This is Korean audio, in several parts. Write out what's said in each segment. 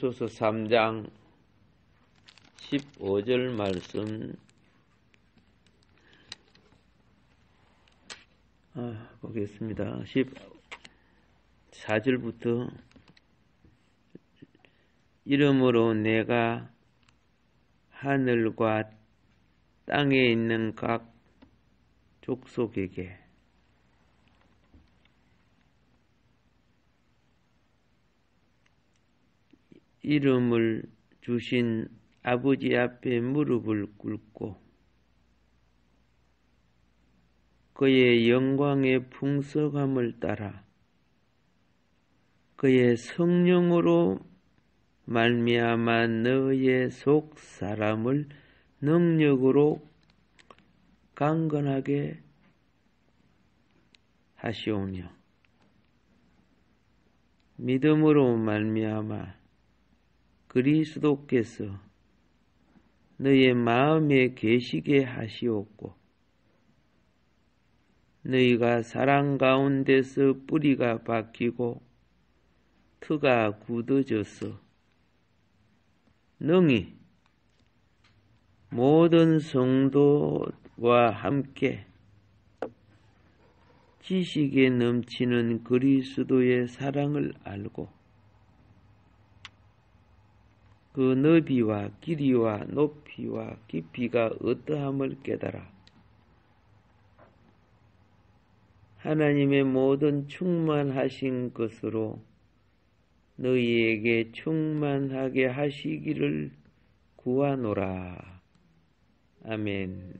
에베소서 3장 15절 말씀 보겠습니다. 14절부터 이러므로 내가 하늘과 땅에 있는 각 족속에게 이름을 주신 아버지 앞에 무릎을 꿇고 그의 영광의 풍성함을 따라 그의 성령으로 말미암아 너의 속 사람을 능력으로 강건하게 하시오며 믿음으로 말미암아 그리스도께서 너의 마음에 계시게 하시옵고 너희가 사랑 가운데서 뿌리가 박히고 터가 굳어져서 능히 모든 성도와 함께 지식에 넘치는 그리스도의 사랑을 알고 그 너비와 길이와 높이와 깊이가 어떠함을 깨달아 하나님의 모든 충만하신 것으로 너희에게 충만하게 하시기를 구하노라. 아멘.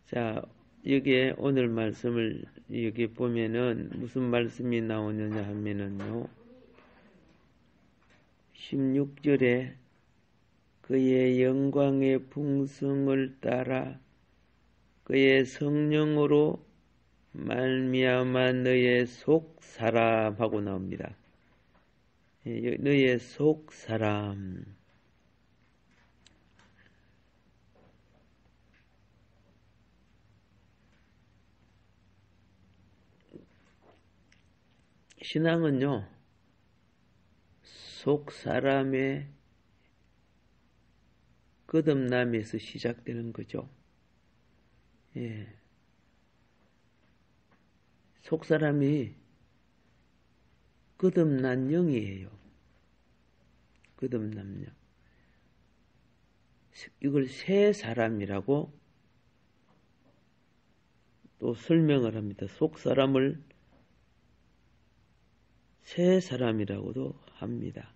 자, 여기에 오늘 말씀을 여기 보면은 무슨 말씀이 나오느냐 하면은요. 16절에 그의 영광의 풍성을 따라 그의 성령으로 말미암아 너의 속 사람하고 나옵니다. 너의 속 사람. 신앙은요, 속 사람의 거듭남에서 시작되는 거죠. 예. 속 사람이 거듭난 영이에요. 거듭난 영. 이걸 새 사람이라고 또 설명을 합니다. 속 사람을 새 사람이라고도 합니다.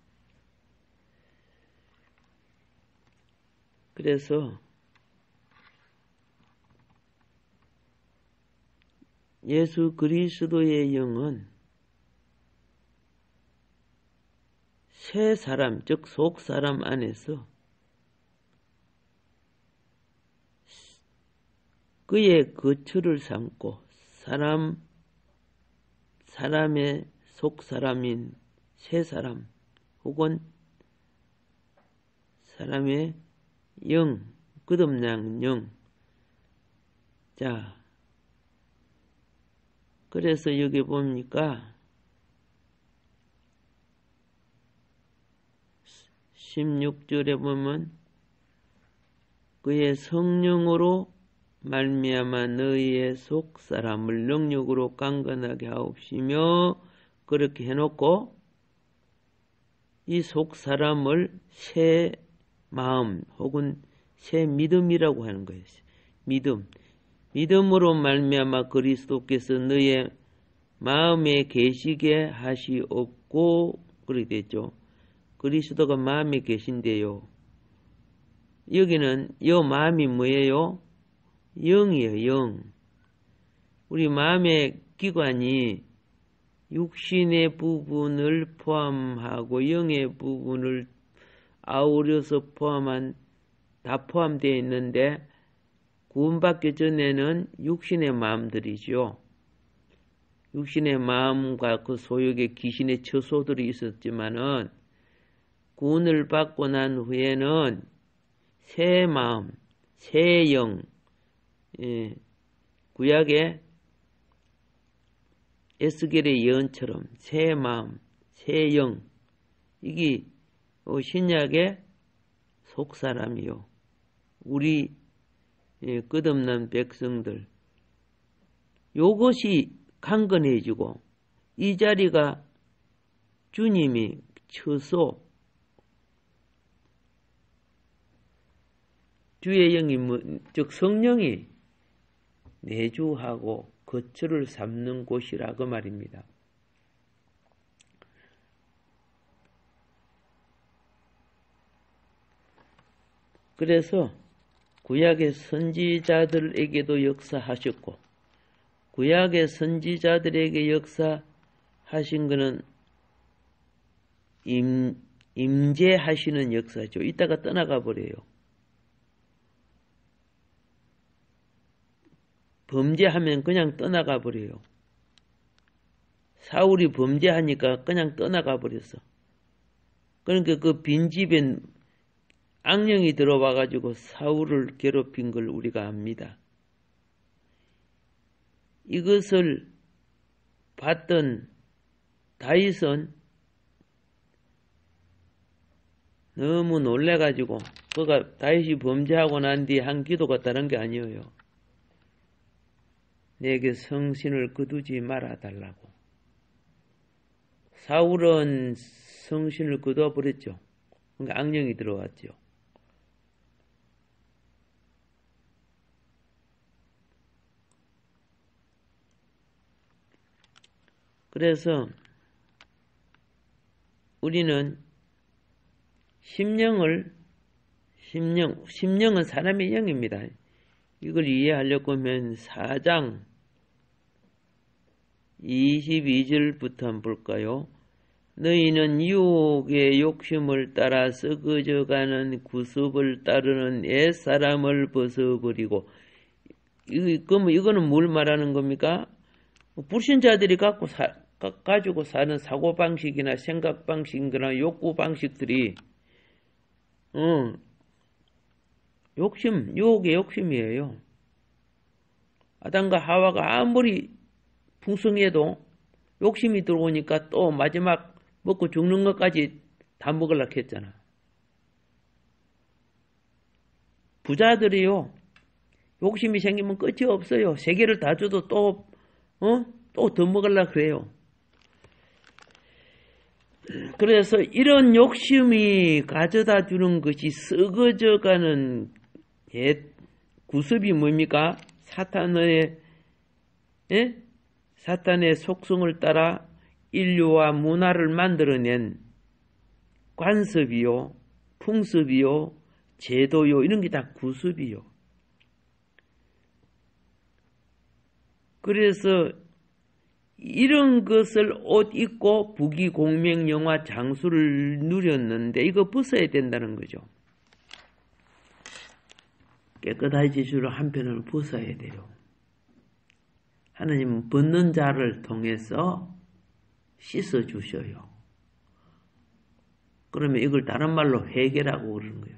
그래서 예수 그리스도의 영은 새 사람, 즉 속 사람 안에서 그의 거처를 삼고 사람의 속 사람인 새 사람 혹은 사람의 영, 거듭난 영. 자, 그래서 여기 보니까 16절에 보면 그의 성령으로 말미암아 너희의 속 사람을 능력으로 강건하게 하옵시며 그렇게 해놓고 이 속 사람을 새 마음 혹은 새 믿음이라고 하는 거예요. 믿음으로 말미암아 그리스도께서 너의 마음에 계시게 하시옵고 그렇게 됐죠. 그리스도가 마음에 계신데요. 여기는 이 마음이 뭐예요? 영이에요. 영. 우리 마음의 기관이 육신의 부분을 포함하고 영의 부분을 아우려서 다 포함되어 있는데 구원받기 전에는 육신의 마음들이죠. 육신의 마음과 그 소욕의 귀신의 처소들이 있었지만은 구원을 받고 난 후에는 새 마음, 새 영, 구약에 에스겔의 예언처럼 새 마음, 새 영, 이게 신약의 속사람이요. 우리 끝없는 백성들. 요것이 강건해지고 이 자리가 주님이 처소 주의 영이 즉 성령이 내주하고 거처를 삼는 곳이라고 말입니다. 그래서 구약의 선지자들에게도 역사하셨고 구약의 선지자들에게 역사하신 것은 임재하시는 역사죠. 이따가 떠나가 버려요. 범죄하면 그냥 떠나가 버려요. 사울이 범죄하니까 그냥 떠나가 버렸어. 그러니까 그 빈집에 악령이 들어와 가지고 사울을 괴롭힌 걸 우리가 압니다. 이것을 봤던 다윗은 너무 놀래가지고 그가 다윗이 범죄하고 난 뒤에 한 기도가 다른 게 아니에요. 내게 성신을 거두지 말아달라고. 사울은 성신을 거두어버렸죠. 그러니까 악령이 들어왔죠. 그래서 우리는 심령은 사람의 영입니다. 이걸 이해하려고 하면 4장 22절부터 한번 볼까요? 너희는 유혹의 욕심을 따라 썩어져가는 구습을 따르는 옛사람을 벗어버리고 이거는 뭘 말하는 겁니까? 불신자들이 가지고 사는 사고방식이나 생각방식이나 욕구방식들이 유혹의 욕심이에요. 아담과 하와가 아무리 풍성해도 욕심이 들어오니까 또 마지막 먹고 죽는 것까지 다 먹으려고 했잖아. 부자들이요. 욕심이 생기면 끝이 없어요. 세 개를 다 줘도 또 더 먹으려고 그래요. 그래서 이런 욕심이 가져다 주는 것이 썩어져가는 구습이 뭡니까? 사탄의 속성을 따라 인류와 문화를 만들어낸 관습이요, 풍습이요, 제도요, 이런 게 다 구습이요. 그래서 이런 것을 옷 입고 부귀공명 영화 장수를 누렸는데 이거 벗어야 된다는 거죠. 깨끗해지시로 한편을 벗어야 돼요. 하나님은 벗는 자를 통해서 씻어주셔요. 그러면 이걸 다른 말로 회개라고 그러는 거예요.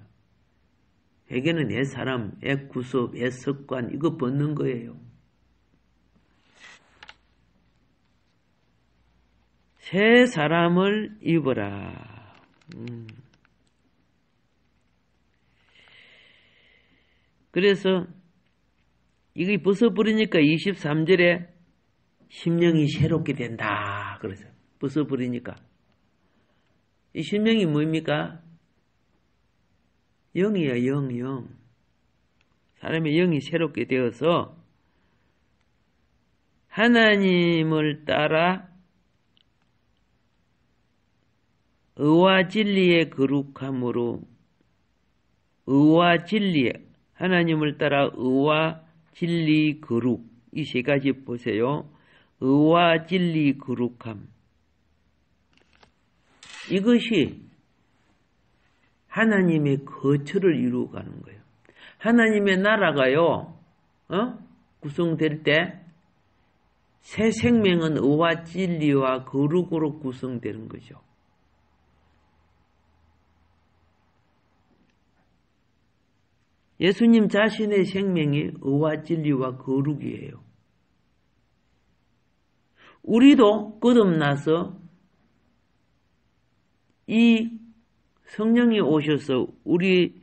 회개는 옛 사람, 옛 구습, 옛 습관 이거 벗는 거예요. 새 사람을 입어라. 그래서 이게 벗어버리니까 23절에 심령이 새롭게 된다. 그래서 벗어버리니까 이 심령이 뭡니까? 영이야, 영. 사람의 영이 새롭게 되어서 하나님을 따라 의와 진리의 거룩함으로 의와 진리 하나님을 따라 의와 진리 거룩 이 세 가지 보세요. 의와 진리 거룩함 이것이 하나님의 거처를 이루어가는 거예요. 하나님의 나라가요. 구성될 때 새 생명은 의와 진리와 거룩으로 구성되는 거죠. 예수님 자신의 생명이 의와 진리와 거룩이에요. 우리도 거듭나서 이 성령이 오셔서 우리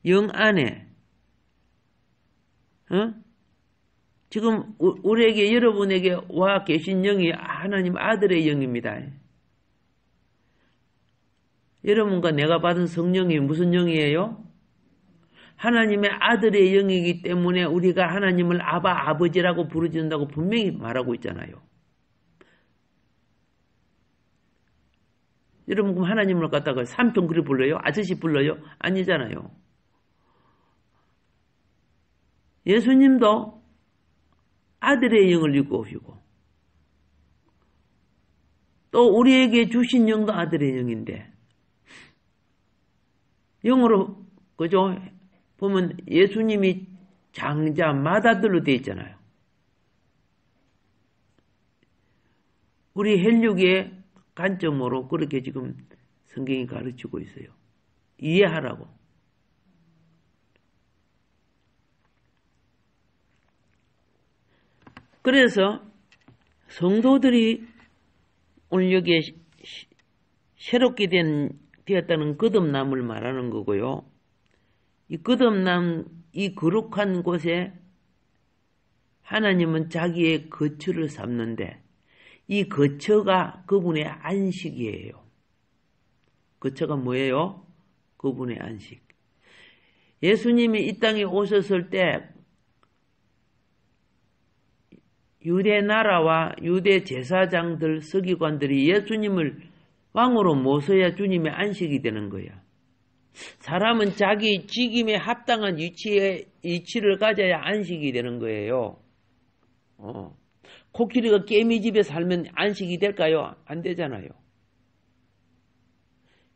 영 안에 지금 우리에게 여러분에게 와 계신 영이 하나님 아들의 영입니다. 여러분과 내가 받은 성령이 무슨 영이에요? 하나님의 아들의 영이기 때문에 우리가 하나님을 아바 아버지라고 부르진다고 분명히 말하고 있잖아요. 여러분 그럼 하나님을 갖다가 삼촌 그리 불러요? 아저씨 불러요? 아니잖아요. 예수님도 아들의 영을 입고 오시고 또 우리에게 주신 영도 아들의 영인데 영어로 그죠? 보면 예수님이 장자 마다들로 되어 있잖아요. 우리 헬육의 관점으로 그렇게 지금 성경이 가르치고 있어요. 이해하라고. 그래서 성도들이 오늘 여기에 새롭게 되었다는 거듭남을 말하는 거고요. 이 거듭남, 이 거룩한 곳에 하나님은 자기의 거처를 삼는데 이 거처가 그분의 안식이에요. 거처가 뭐예요? 그분의 안식. 예수님이 이 땅에 오셨을 때 유대 나라와 유대 제사장들, 서기관들이 예수님을 왕으로 모셔야 주님의 안식이 되는 거야. 사람은 자기 직임에 합당한 위치를 가져야 안식이 되는 거예요. 코끼리가 개미 집에 살면 안식이 될까요? 안 되잖아요.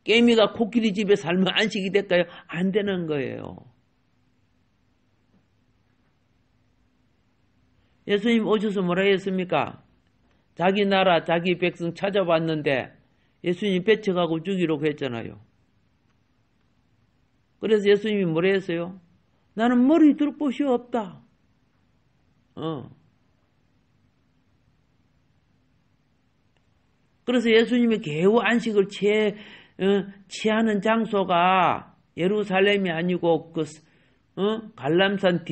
개미가 코끼리 집에 살면 안식이 될까요? 안 되는 거예요. 예수님 오셔서 뭐라 했습니까? 자기 나라, 자기 백성 찾아봤는데 예수님 배척하고 죽이려고 했잖아요. 그래서 예수님이 뭐라 했어요? 나는 머리 둘 곳이 없다. 그래서 예수님이 겨우 안식을 취하는 장소가 예루살렘이 아니고 갈람산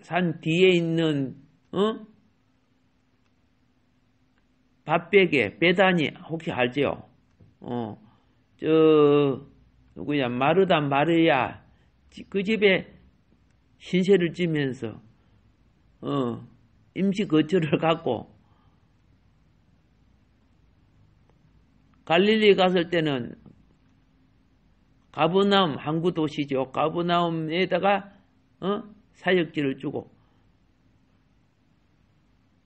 산 뒤에 있는 밭베개 베다니 혹시 알지요? 누구야 마르다 마르야 그 집에 신세를 지면서 임시 거처를 갖고 갈릴리 갔을 때는 가버나움 항구 도시죠. 가버나움에다가 사역지를 주고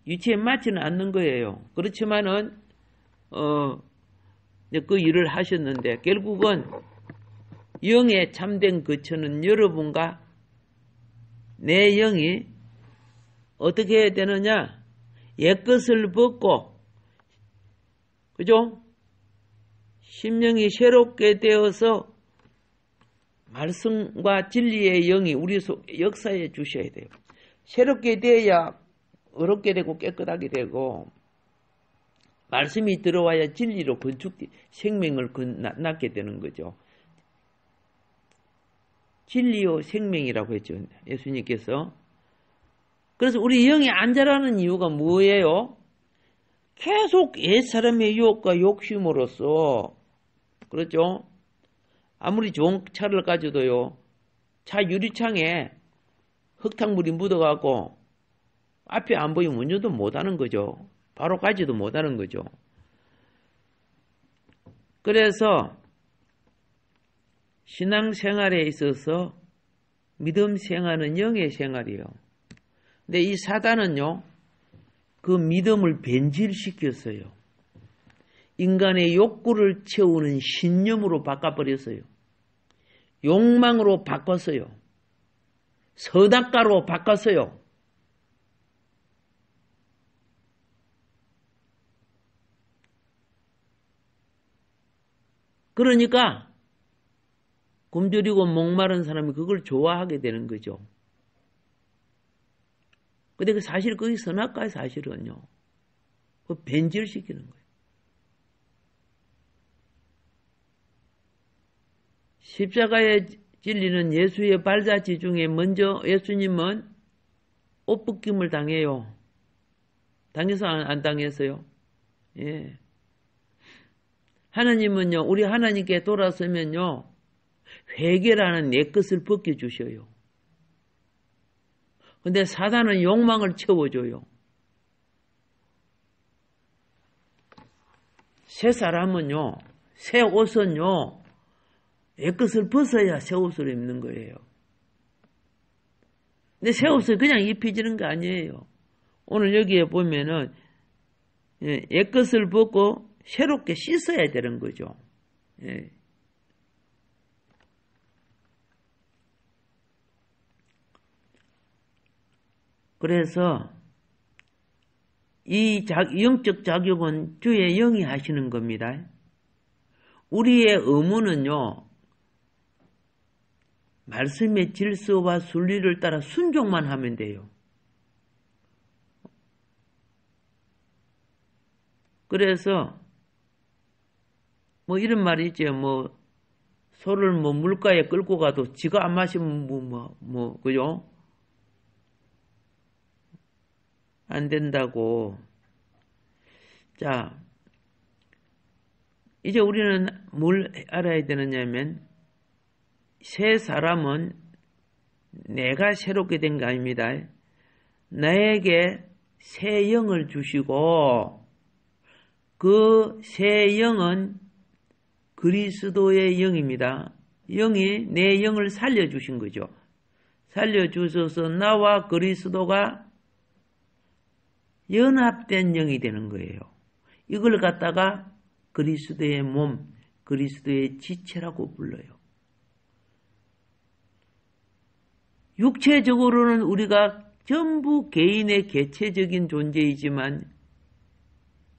위치에 맞지는 않는 거예요. 그렇지만은 그 일을 하셨는데 결국은 영의 참된 거처는 여러분과 내 영이 어떻게 해야 되느냐? 옛것을 벗고 그죠? 심령이 새롭게 되어서 말씀과 진리의 영이 우리 역사에 주셔야 돼요. 새롭게 되어야 어렵게 되고 깨끗하게 되고 말씀이 들어와야 진리로 생명을 낳게 되는 거죠. 진리요 생명이라고 했죠. 예수님께서. 그래서 우리 영이 안 자라는 이유가 뭐예요? 계속 옛사람의 유혹과 욕심으로써 그렇죠? 아무리 좋은 차를 가져도요. 차 유리창에 흙탕물이 묻어가고 앞에 안 보이면 운전도 못하는 거죠. 바로 가지도 못하는 거죠. 그래서 신앙생활에 있어서 믿음 생활은 영의 생활이에요. 근데 이 사단은요. 그 믿음을 변질시켰어요. 인간의 욕구를 채우는 신념으로 바꿔버렸어요. 욕망으로 바꿨어요. 선악과로 바꿨어요. 그러니까 굶주리고 목마른 사람이 그걸 좋아하게 되는 거죠. 근데 그 사실 그게 선악과의 사실은요. 그 변질시키는 거예요. 십자가의 진리는 예수의 발자취 중에 먼저 예수님은 옷 벗김을 당해요. 당해서 안 당했어요? 예. 하나님은요, 우리 하나님께 돌아서면요, 회개라는 내 것을 벗겨주셔요. 근데 사단은 욕망을 채워줘요. 새 사람은요, 새 옷은요, 내 것을 벗어야 새 옷을 입는 거예요. 근데 새 옷을 그냥 입혀지는 거 아니에요. 오늘 여기에 보면은, 옛 것을 벗고 새롭게 씻어야 되는 거죠. 예. 그래서 이 영적 자격은 주의 영이 하시는 겁니다. 우리의 의무는요, 말씀의 질서와 순리를 따라 순종만 하면 돼요. 그래서 뭐 이런 말이 있죠. 뭐 소를 뭐 물가에 끌고 가도 지가 안 마시면 그죠? 안 된다고. 자, 이제 우리는 뭘 알아야 되느냐면 새 사람은 내가 새롭게 된 거 아닙니다. 나에게 새 영을 주시고 그 새 영은 그리스도의 영입니다. 영이 내 영을 살려주신 거죠. 살려주셔서 나와 그리스도가 연합된 영이 되는 거예요. 이걸 갖다가 그리스도의 몸, 그리스도의 지체라고 불러요. 육체적으로는 우리가 전부 개인의 개체적인 존재이지만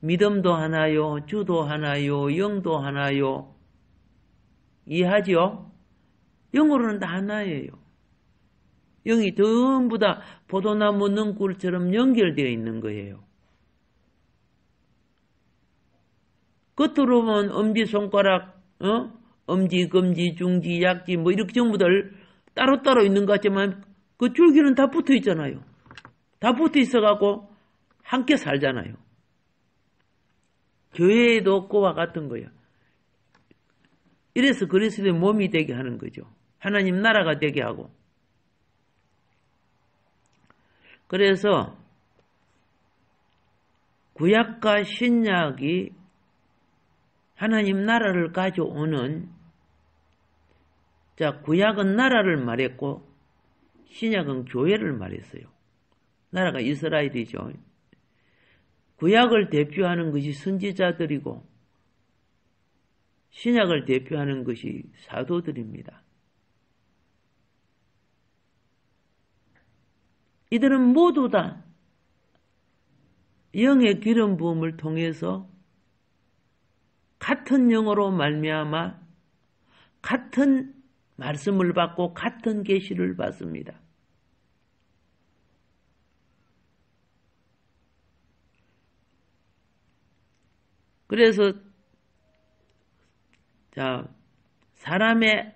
믿음도 하나요, 주도 하나요, 영도 하나요. 이해하죠? 영으로는 다 하나예요. 영이 전부 다 포도나무 능굴처럼 연결되어 있는 거예요. 겉으로 보면 엄지손가락, 엄지, 검지, 중지, 약지 뭐 이렇게 전부들 따로따로 있는 것 같지만 그 줄기는 다 붙어 있잖아요. 다 붙어 있어갖고 함께 살잖아요. 교회에도 그와 같은 거예요. 이래서 그리스도의 몸이 되게 하는 거죠. 하나님 나라가 되게 하고. 그래서 구약과 신약이 하나님 나라를 가져오는, 자, 구약은 나라를 말했고 신약은 교회를 말했어요. 나라가 이스라엘이죠. 구약을 대표하는 것이 선지자들이고 신약을 대표하는 것이 사도들입니다. 이들은 모두 다 영의 기름 부음을 통해서 같은 영으로 말미암아 같은 말씀을 받고 같은 계시를 받습니다. 그래서 자, 사람의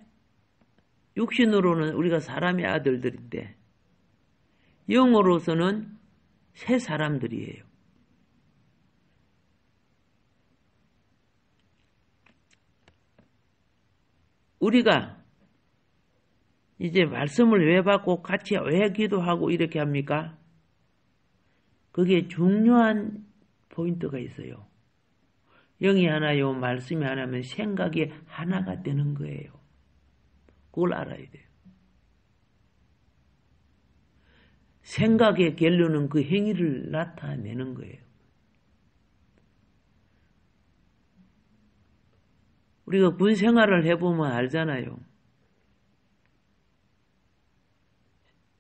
육신으로는 우리가 사람의 아들들인데 영으로서는 새 사람들이에요. 우리가 이제 말씀을 왜 받고 같이 왜 기도하고 이렇게 합니까? 그게 중요한 포인트가 있어요. 영이 하나요, 말씀이 하나면 생각이 하나가 되는 거예요. 그걸 알아야 돼요. 생각의 결론은 그 행위를 나타내는 거예요. 우리가 군 생활을 해보면 알잖아요.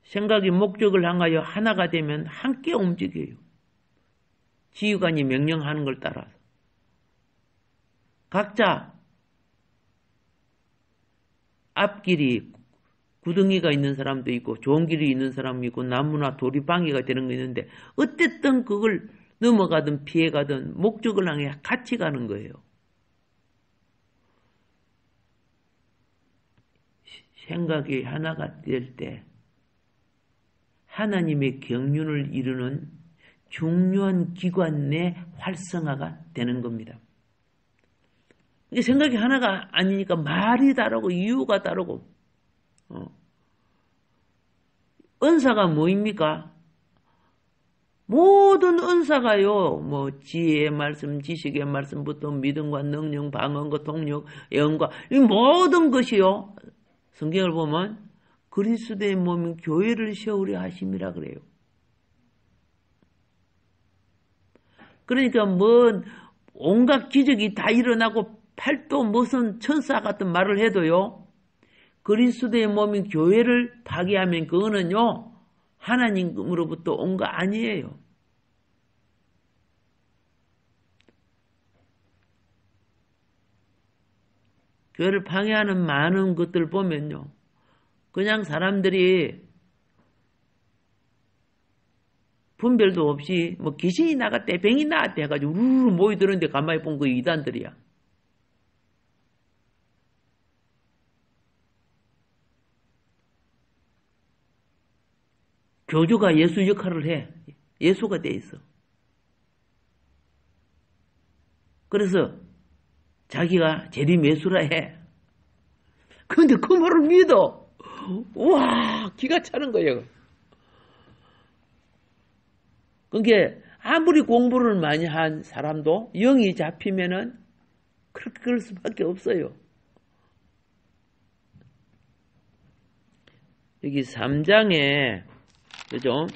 생각이 목적을 향하여 하나가 되면 함께 움직여요. 지휘관이 명령하는 걸 따라서. 각자 앞길이 구덩이가 있는 사람도 있고 좋은 길이 있는 사람이 있고 나무나 돌이 방해가 되는 거 있는데 어쨌든 그걸 넘어가든 피해가든 목적을 향해 같이 가는 거예요. 생각이 하나가 될 때 하나님의 경륜을 이루는 중요한 기관 내 활성화가 되는 겁니다. 이게 생각이 하나가 아니니까 말이 다르고 이유가 다르고 은사가 뭐입니까? 모든 은사가요, 뭐 지혜의 말씀, 지식의 말씀부터 믿음과 능력, 방언과 통력, 예언과 이 모든 것이요. 성경을 보면 그리스도의 몸인 교회를 세우려 하심이라 그래요. 그러니까 뭐 온갖 기적이 다 일어나고 팔도 무슨 천사 같은 말을 해도요. 그리스도의 몸인 교회를 파괴하면 그거는요. 하나님으로부터 온 거 아니에요. 교회를 방해하는 많은 것들 보면요. 그냥 사람들이 분별도 없이 뭐 귀신이 나갔대, 병이 나갔대 해가지고 우르르 모이들었는데 가만히 본 거 이단들이야. 교주가 예수 역할을 해. 예수가 돼 있어. 그래서 자기가 재림예수라 해. 그런데 그 말을 믿어. 와, 기가 차는 거예요. 그게 아무리 공부를 많이 한 사람도 영이 잡히면은 그렇게 그럴 수밖에 없어요. 여기 3장에 그죠?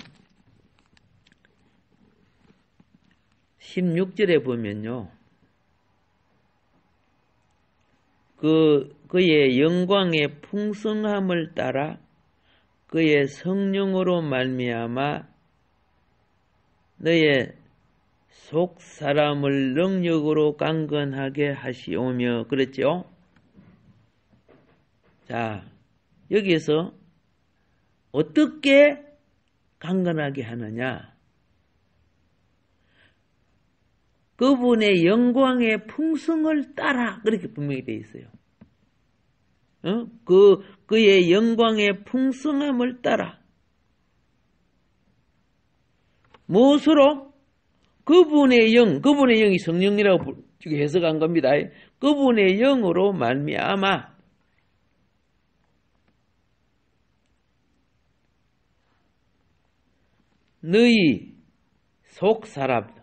16절에 보면요. 그의 영광의 풍성함을 따라 그의 성령으로 말미암아 너의 속 사람을 능력으로 강건하게 하시오며 그랬죠? 자, 여기에서 어떻게 강건하게 하느냐? 그분의 영광의 풍성을 따라 그렇게 분명히 되어 있어요. 그의 영광의 풍성함을 따라 무엇으로? 그분의 영이 성령이라고 해석한 겁니다. 그분의 영으로 말미암아 너희 속 사람,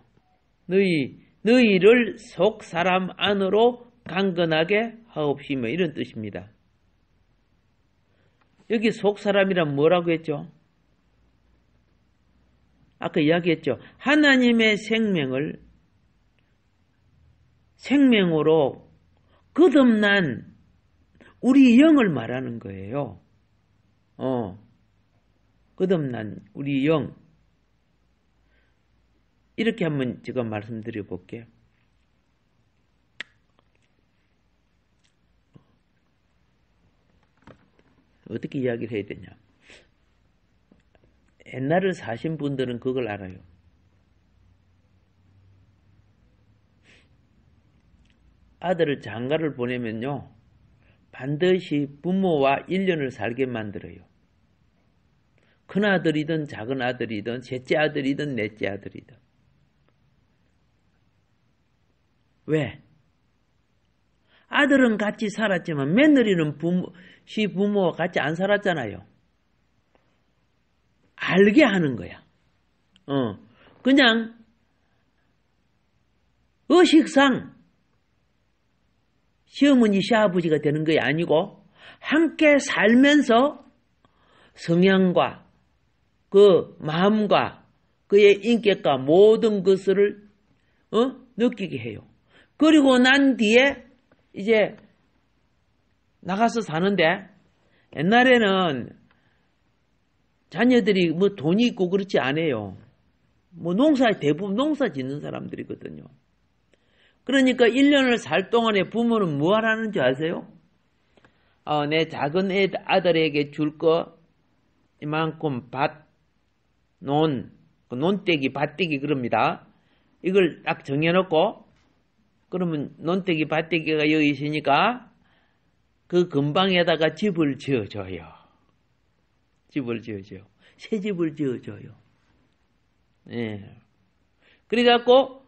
너희를 속 사람 안으로 강건하게 하옵시며 이런 뜻입니다. 여기 속 사람이란 뭐라고 했죠? 아까 이야기했죠. 하나님의 생명으로 거듭난 우리 영을 말하는 거예요. 거듭난 우리 영. 이렇게 한번 제가 말씀드려 볼게요. 어떻게 이야기를 해야 되냐. 옛날을 사신 분들은 그걸 알아요. 아들을 장가를 보내면요. 반드시 부모와 1년을 살게 만들어요. 큰아들이든 작은 아들이든 셋째 아들이든 넷째 아들이든. 왜? 아들은 같이 살았지만 며느리는 부모와 같이 안 살았잖아요. 알게 하는 거야. 그냥 의식상 시어머니 시아버지가 되는 게 아니고 함께 살면서 성향과 그 마음과 그의 인격과 모든 것을 느끼게 해요. 그리고 난 뒤에 이제 나가서 사는데 옛날에는 자녀들이 뭐 돈이 있고 그렇지 않아요. 뭐 대부분 농사 짓는 사람들이거든요. 그러니까 1년을 살 동안에 부모는 뭐 하라는 줄 아세요? 내 작은 아들에게 줄 거 이만큼 논떼기, 밭떼기 그럽니다. 이걸 딱 정해놓고, 그러면 논대기, 밭대기가 여기 있으니까 그 근방에다가 집을 지어줘요. 집을 지어줘요. 새 집을 지어줘요. 예. 그래갖고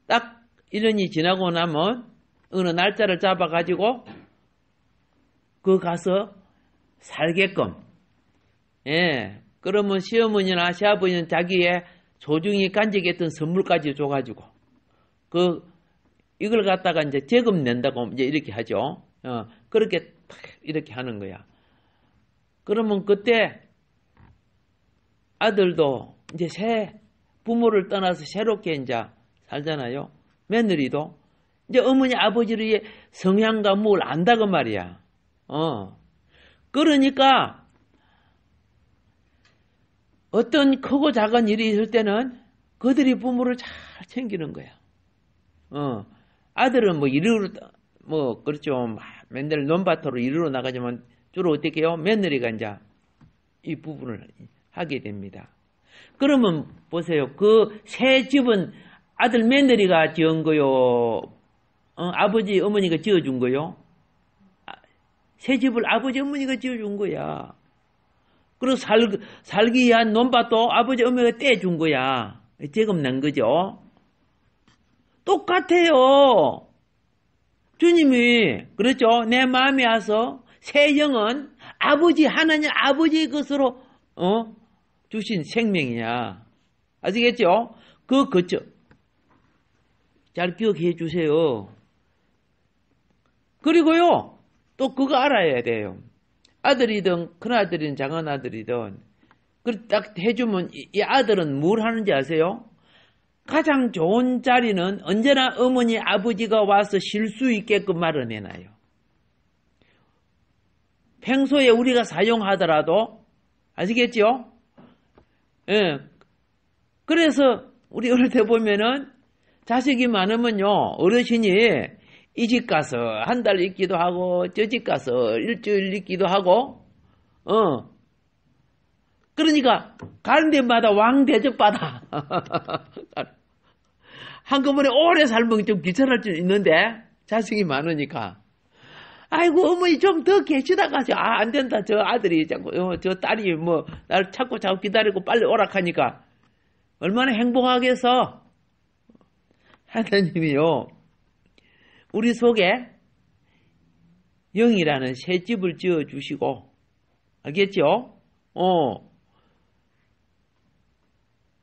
딱 1년이 지나고 나면 어느 날짜를 잡아가지고 그 가서 살게끔. 예. 그러면 시어머니나 시아버지는 자기의 소중히 간직했던 선물까지 줘가지고 이걸 갖다가 이제 제금 낸다고 이제 이렇게 하죠. 그렇게 이렇게 하는 거야. 그러면 그때 아들도 이제 부모를 떠나서 새롭게 이제 살잖아요. 며느리도 이제 어머니 아버지의 성향과 뭘 안다고 말이야. 그러니까 어떤 크고 작은 일이 있을 때는 그들이 부모를 잘 챙기는 거야. 아들은 뭐 이리로 그렇죠. 맨날 논밭으로 이리로 나가지만 주로 어떻게 해요? 며느리가 이제 이 부분을 하게 됩니다. 그러면 보세요. 그 새 집은 아들 며느리가 지은 거요? 아버지 어머니가 지어준 거요? 새 집을 아버지 어머니가 지어준 거야. 그리고 살기 위한 논밭도 아버지 어머니가 떼준 거야. 제금 낸 거죠. 똑같아요. 주님이 그렇죠. 내 마음에 와서 새 영은 아버지 하나님 아버지의 것으로 주신 생명이냐. 아시겠죠? 그죠. 잘 기억해 주세요. 그리고요, 또 그거 알아야 돼요. 아들이든 큰아들이든 작은아들이든 그 딱 해주면 이 아들은 뭘 하는지 아세요? 가장 좋은 자리는 언제나 어머니 아버지가 와서 쉴 수 있게끔 마련해놔요. 평소에 우리가 사용하더라도 아시겠죠? 예. 그래서 우리 어릴 때 보면은 자식이 많으면요 어르신이 이 집 가서 한 달 있기도 하고 저 집 가서 일주일 있기도 하고 그러니까 가는 데마다 왕 대접 받아. 한꺼번에 오래 살면 좀 귀찮을 수 있는데 자식이 많으니까 아이고 어머니 좀 더 계시다 가죠. 안 된다. 저 아들이 자꾸 저 딸이 뭐 날 자꾸 기다리고 빨리 오락하니까 얼마나 행복하겠어. 하나님이요 우리 속에 영이라는 새 집을 지어 주시고 알겠죠?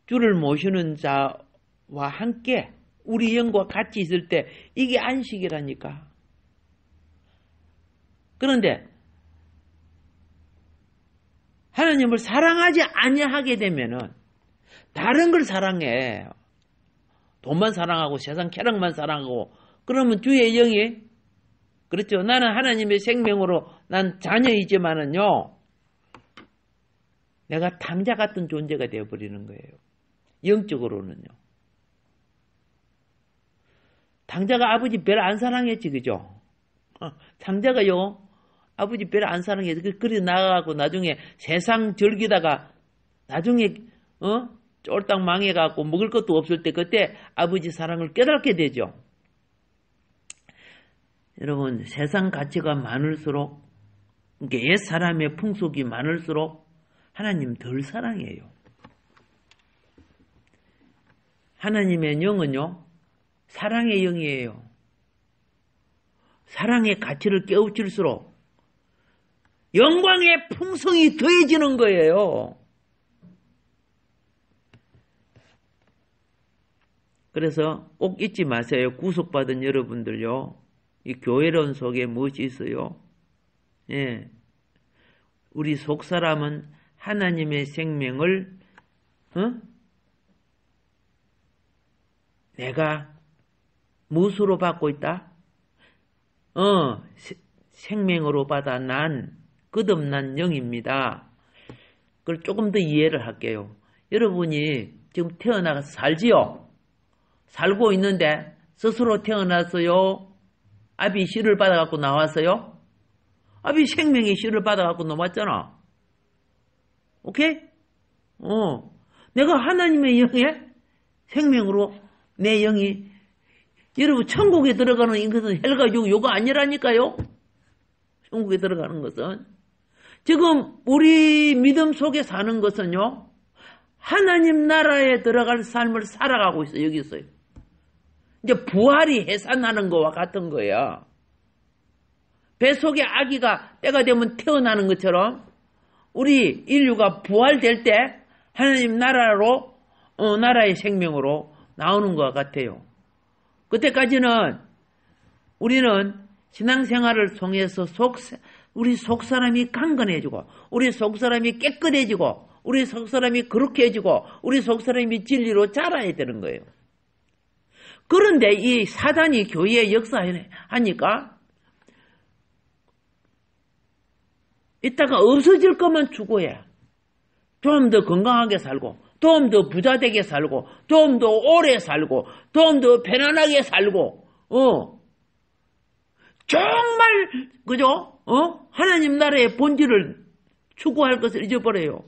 주를 모시는 자와 함께 우리 영과 같이 있을 때 이게 안식이라니까. 그런데 하나님을 사랑하지 아니하게 되면은 다른 걸 사랑해. 돈만 사랑하고 세상 쾌락만 사랑하고 그러면 주의 영이 그렇죠. 나는 하나님의 생명으로 난 자녀이지만은요 내가 탕자 같은 존재가 되어버리는 거예요. 영적으로는요. 탕자가 아버지 별로 안 사랑했지 그죠? 탕자가요 아버지 별로 안 사랑했지. 그리 나가고 나중에 세상 즐기다가 나중에 쫄딱 망해갖고 먹을 것도 없을 때 그때 아버지 사랑을 깨닫게 되죠. 여러분 세상 가치가 많을수록 옛 사람의 풍속이 많을수록 하나님 덜 사랑해요. 하나님의 영은요 사랑의 영이에요. 사랑의 가치를 깨우칠수록 영광의 풍성이 더해지는 거예요. 그래서 꼭 잊지 마세요. 구속받은 여러분들요. 이 교회론 속에 무엇이 있어요? 예. 우리 속사람은 하나님의 생명을 내가 무엇으로 받고 있다? 생명으로 받아 난 끝없는 영입니다. 그걸 조금 더 이해를 할게요. 여러분이 지금 태어나서 살지요? 살고 있는데 스스로 태어났어요? 아비 씨를 받아갖고 나왔어요? 아비 생명의 씨를 받아갖고 나왔잖아. 오케이? 내가 하나님의 영에 생명으로 내 영이. 여러분, 천국에 들어가는 이것은 헬과 요거 아니라니까요? 천국에 들어가는 것은. 지금 우리 믿음 속에 사는 것은요, 하나님 나라에 들어갈 삶을 살아가고 있어요. 여기 있어요. 이제 부활이 해산하는 거와 같은 거야. 뱃속에 아기가 때가 되면 태어나는 것처럼 우리 인류가 부활될 때 하나님 나라로 나라의 생명으로 나오는 것 같아요. 그때까지는 우리는 신앙생활을 통해서 우리 속사람이 강건해지고 우리 속사람이 깨끗해지고 우리 속사람이 거룩해지고 우리 속사람이 진리로 자라야 되는 거예요. 그런데 이 사단이 교회에 역사하니까 이따가 없어질 것만 추구해. 좀 더 건강하게 살고 좀 더 부자되게 살고 좀 더 오래 살고 좀 더 편안하게 살고 정말 그죠? 하나님 나라의 본질을 추구할 것을 잊어버려요.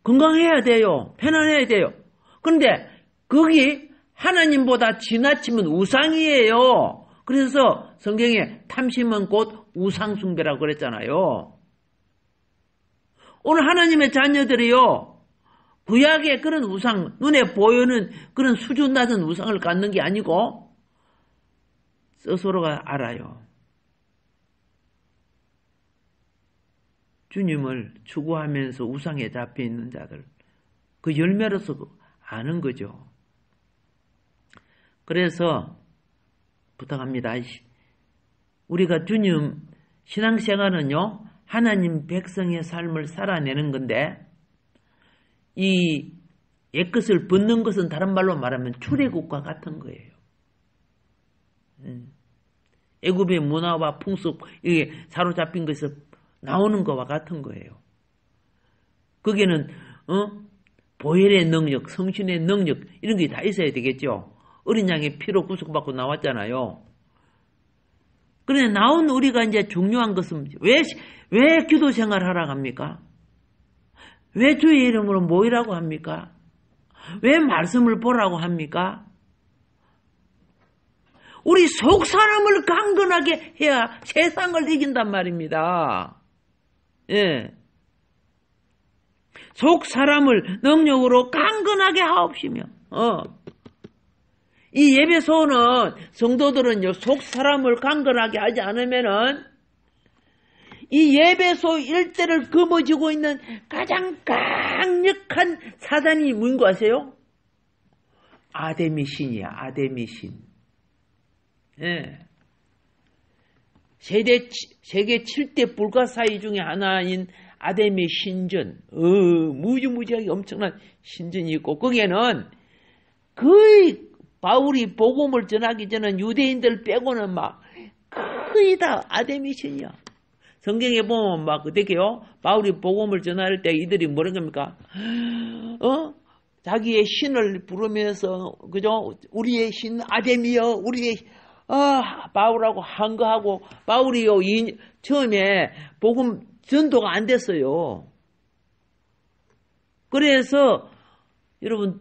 건강해야 돼요. 편안해야 돼요. 그런데 거기 하나님보다 지나치면 우상이에요. 그래서 성경에 탐심은 곧 우상숭배라고 그랬잖아요. 오늘 하나님의 자녀들이요, 구약의 그런 우상, 눈에 보이는 그런 수준 낮은 우상을 갖는 게 아니고 스스로가 알아요. 주님을 추구하면서 우상에 잡혀 있는 자들, 그 열매로서 아는 거죠. 그래서 부탁합니다. 우리가 주님 신앙생활은요, 하나님 백성의 삶을 살아내는 건데 이 옛것을 벗는 것은 다른 말로 말하면 출애굽과 같은 거예요. 애굽의 문화와 풍습, 이게 사로잡힌 것에서 나오는 것과 같은 거예요. 거기에는 보혈의 능력, 성신의 능력 이런 게 다 있어야 되겠죠. 어린 양의 피로 구속받고 나왔잖아요. 그런데 나온 우리가 이제 중요한 것은 왜 기도 생활을 하라고 합니까? 왜 주의 이름으로 모이라고 합니까? 왜 말씀을 보라고 합니까? 우리 속 사람을 강건하게 해야 세상을 이긴단 말입니다. 예. 속 사람을 능력으로 강건하게 하옵시며. 이 예배소는 성도들은요, 속 사람을 강건하게 하지 않으면은 이 예배소 일대를 거머쥐고 있는 가장 강력한 사단이 뭔 거 아세요? 아데미 신이야, 아데미 신. 예. 세계 7대 불가사의 중에 하나인 아데미 신전, 무지무지하게 엄청난 신전이 있고, 거기에는 거의 바울이 복음을 전하기 전에 유대인들 빼고는 막 거의 다 아데미 신이야. 성경에 보면 막 어떻게요? 바울이 복음을 전할 때 이들이 뭐라 겁니까? 자기의 신을 부르면서 그죠? 우리의 신 아데미여, 우리의 바울하고 한거하고 바울이요 처음에 복음 전도가 안 됐어요. 그래서 여러분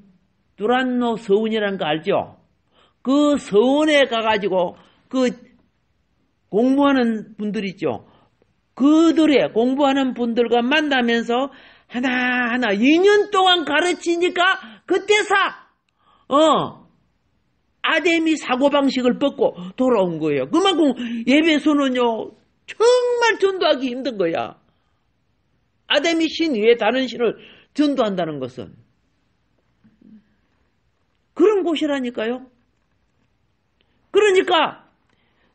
두란노 서원이라는 거 알죠? 그 서원에 가가지고 그 공부하는 분들 있죠. 그들의 공부하는 분들과 만나면서 하나하나 2년 동안 가르치니까 그때서 아데미 사고방식을 뻗고 돌아온 거예요. 그만큼 예배소는요 정말 전도하기 힘든 거야. 아데미 신 외에 다른 신을 전도한다는 것은 그런 곳이라니까요. 그러니까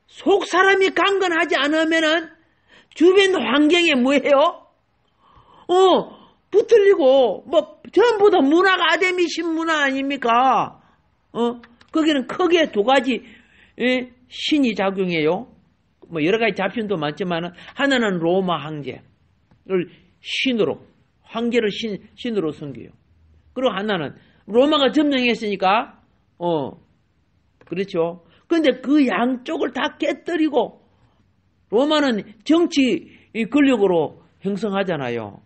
속 사람이 강건하지 않으면은 주변 환경에 뭐예요? 붙들리고 뭐 전부 다 문화가 아데미 신 문화 아닙니까? 거기는 크게 두 가지 신이 작용해요. 뭐 여러 가지 잡신도 많지만 하나는 로마 황제를 신으로 황제를 신으로 섬겨요. 그리고 하나는 로마가 점령했으니까 그렇죠. 그런데 그 양쪽을 다 깨뜨리고 로마는 정치 권력으로 형성하잖아요.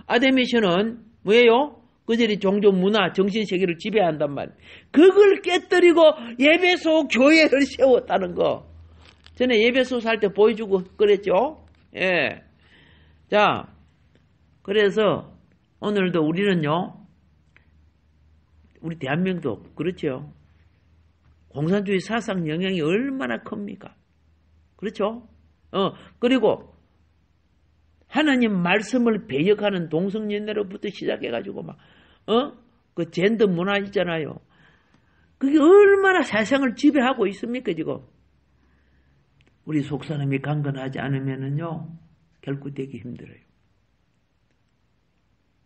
아데미 신은 뭐예요? 그들이 종교 문화, 정신세계를 지배한단 말이에요. 그걸 깨뜨리고 예배소 교회를 세웠다는 거. 전에 예배소 살 때 보여주고 그랬죠? 예. 자, 그래서 오늘도 우리는요, 우리 대한민국도 그렇죠. 공산주의 사상 영향이 얼마나 큽니까? 그렇죠? 그리고 하나님 말씀을 배역하는 동성연애로부터 시작해가지고 그 젠더 문화 있잖아요. 그게 얼마나 세상을 지배하고 있습니까, 지금? 우리 속사람이 강건하지 않으면은요, 결코 되기 힘들어요.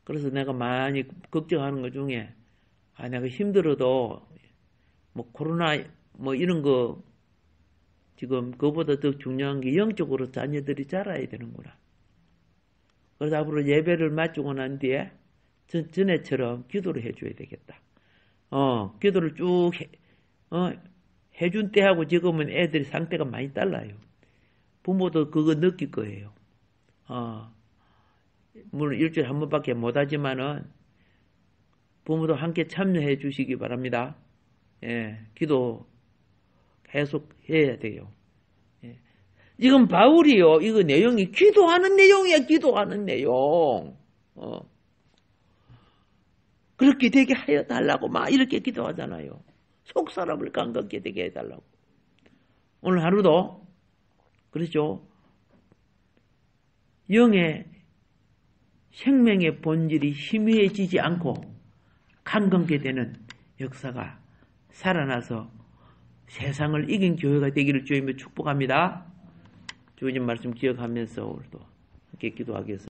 그래서 내가 많이 걱정하는 것 중에, 내가 힘들어도, 코로나, 이런 거, 지금, 그보다 더 중요한 게 영적으로 자녀들이 자라야 되는구나. 그래서 앞으로 예배를 마치고 난 뒤에, 전에처럼 기도를 해줘야 되겠다. 기도를 쭉 해준 때하고 지금은 애들이 상태가 많이 달라요. 부모도 그거 느낄 거예요. 물론 일주일에 한 번밖에 못하지만은 부모도 함께 참여해 주시기 바랍니다. 예, 기도 계속 해야 돼요. 예. 지금 바울이요, 이거 내용이 기도하는 내용이야, 기도하는 내용. 그렇게 되게 하여 달라고 막 이렇게 기도하잖아요. 속 사람을 강건케 되게 해달라고. 오늘 하루도 그렇죠. 영의 생명의 본질이 희미해지지 않고 강건케 되는 역사가 살아나서 세상을 이긴 교회가 되기를 주님을 축복합니다. 주님 말씀 기억하면서 오늘도 함께 기도하겠습니다.